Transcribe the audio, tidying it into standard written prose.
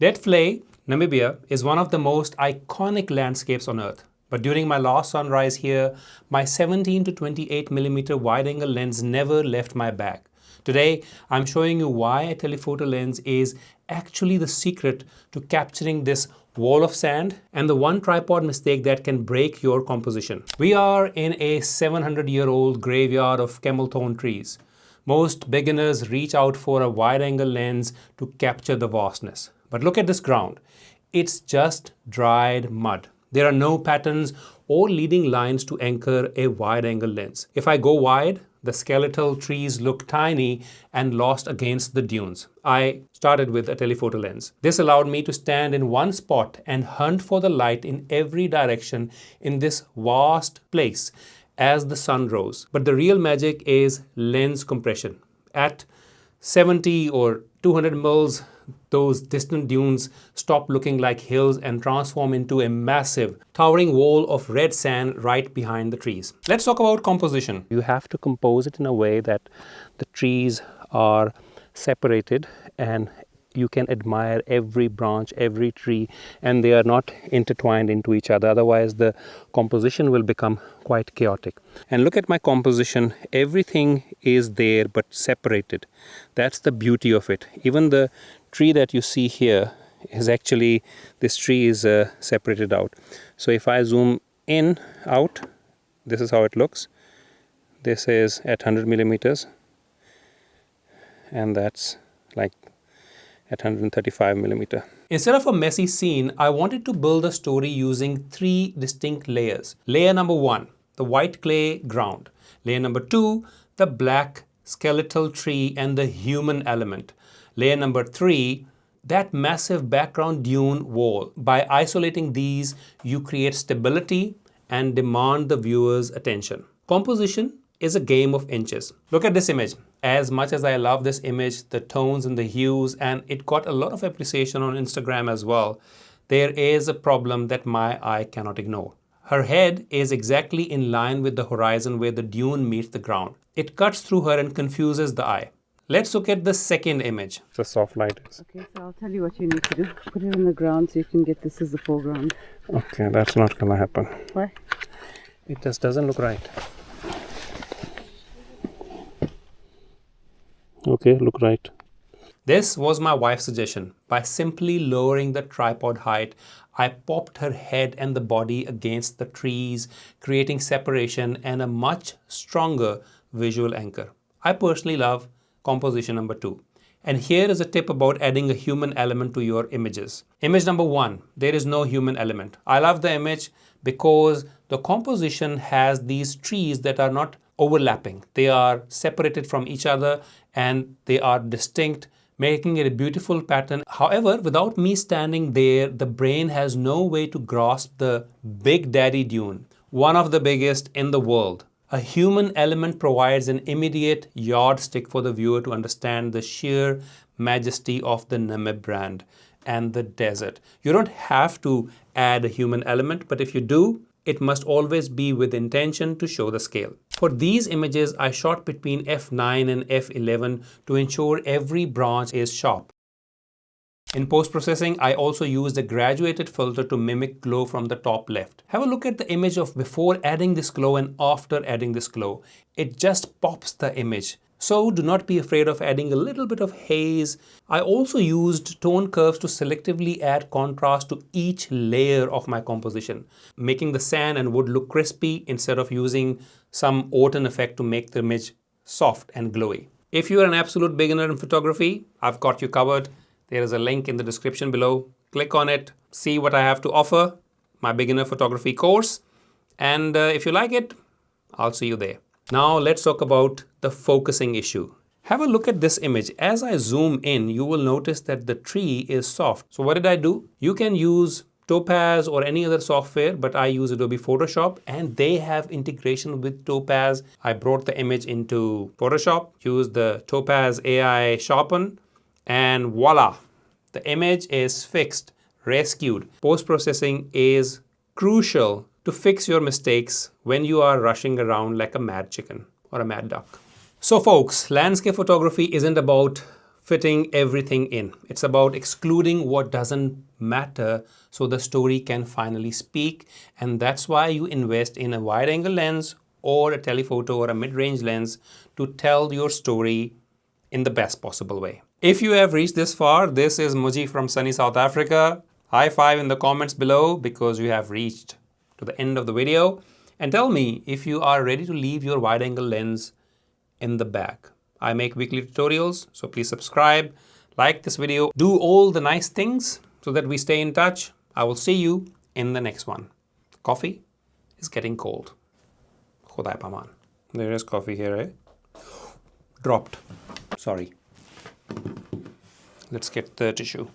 Deadvlei, Namibia, is one of the most iconic landscapes on Earth. But during my last sunrise here, my 17 to 28mm wide-angle lens never left my bag. Today, I'm showing you why a telephoto lens is actually the secret to capturing this wall of sand and the one tripod mistake that can break your composition. We are in a 700-year-old graveyard of camel thorn trees. Most beginners reach out for a wide-angle lens to capture the vastness. But look at this ground. It's just dried mud. There are no patterns or leading lines to anchor a wide-angle lens. If I go wide, the skeletal trees look tiny and lost against the dunes. I started with a telephoto lens. This allowed me to stand in one spot and hunt for the light in every direction in this vast place as the sun rose. But the real magic is lens compression. At 70 or 200 mils, those distant dunes stop looking like hills and transform into a massive, towering wall of red sand right behind the trees. Let's talk about composition. You have to compose it in a way that the trees are separated and you can admire every branch, every tree, and they are not intertwined into each other. Otherwise, the composition will become quite chaotic. And look at my composition. Everything is there but separated. That's the beauty of it. Even the tree that you see here is actually, this tree is separated out. So if I zoom in, out, this is how it looks. This is at 100mm, and that's like at 135mm. Instead of a messy scene, I wanted to build a story using 3 distinct layers. Layer number 1, the white clay ground. Layer number 2, the black skeletal tree and the human element. Layer number 3, that massive background dune wall. By isolating these, you create stability and demand the viewer's attention. Composition is a game of inches. Look at this image. As much as I love this image, the tones and the hues, and it got a lot of appreciation on Instagram as well, there is a problem that my eye cannot ignore. Her head is exactly in line with the horizon where the dune meets the ground. It cuts through her and confuses the eye. Let's look at the second image. The soft light. Okay, so I'll tell you what you need to do. Put it on the ground so you can get this as the foreground. Okay, that's not gonna happen. Why? It just doesn't look right. Okay, look right. This was my wife's suggestion. By simply lowering the tripod height, I popped her head and the body against the trees, creating separation and a much stronger visual anchor. I personally love composition number 2. And here is a tip about adding a human element to your images. Image number 1, there is no human element. I love the image because the composition has these trees that are not overlapping. They are separated from each other and they are distinct, making it a beautiful pattern. However, without me standing there, the brain has no way to grasp the Big Daddy dune, one of the biggest in the world. A human element provides an immediate yardstick for the viewer to understand the sheer majesty of the Namib brand and the desert. You don't have to add a human element, but if you do, it must always be with intention to show the scale. For these images, I shot between f9 and f11 to ensure every branch is sharp. In post-processing, I also used a graduated filter to mimic glow from the top left. Have a look at the image of before adding this glow and after adding this glow. It just pops the image. So do not be afraid of adding a little bit of haze. I also used tone curves to selectively add contrast to each layer of my composition, making the sand and wood look crispy instead of using some autumn effect to make the image soft and glowy. If you are an absolute beginner in photography, I've got you covered. There is a link in the description below. Click on it, see what I have to offer, my beginner photography course. And if you like it, I'll see you there. Now let's talk about the focusing issue. Have a look at this image. As I zoom in, you will notice that the tree is soft. So what did I do? You can use Topaz or any other software, but I use Adobe Photoshop and they have integration with Topaz. I brought the image into Photoshop, used the Topaz AI Sharpen, and voila, the image is fixed, rescued. Post-processing is crucial to fix your mistakes when you are rushing around like a mad chicken or a mad duck. So folks, landscape photography isn't about fitting everything in. It's about excluding what doesn't matter so the story can finally speak. And that's why you invest in a wide angle lens or a telephoto or a mid-range lens to tell your story in the best possible way. If you have reached this far, this is Muji from sunny South Africa. High five in the comments below because you have reached to the end of the video. And tell me if you are ready to leave your wide angle lens in the bag. I make weekly tutorials, so please subscribe, like this video, do all the nice things so that we stay in touch. I will see you in the next one. Coffee is getting cold. Khudai paman. There is coffee here, eh? Dropped. Sorry. Let's get the tissue.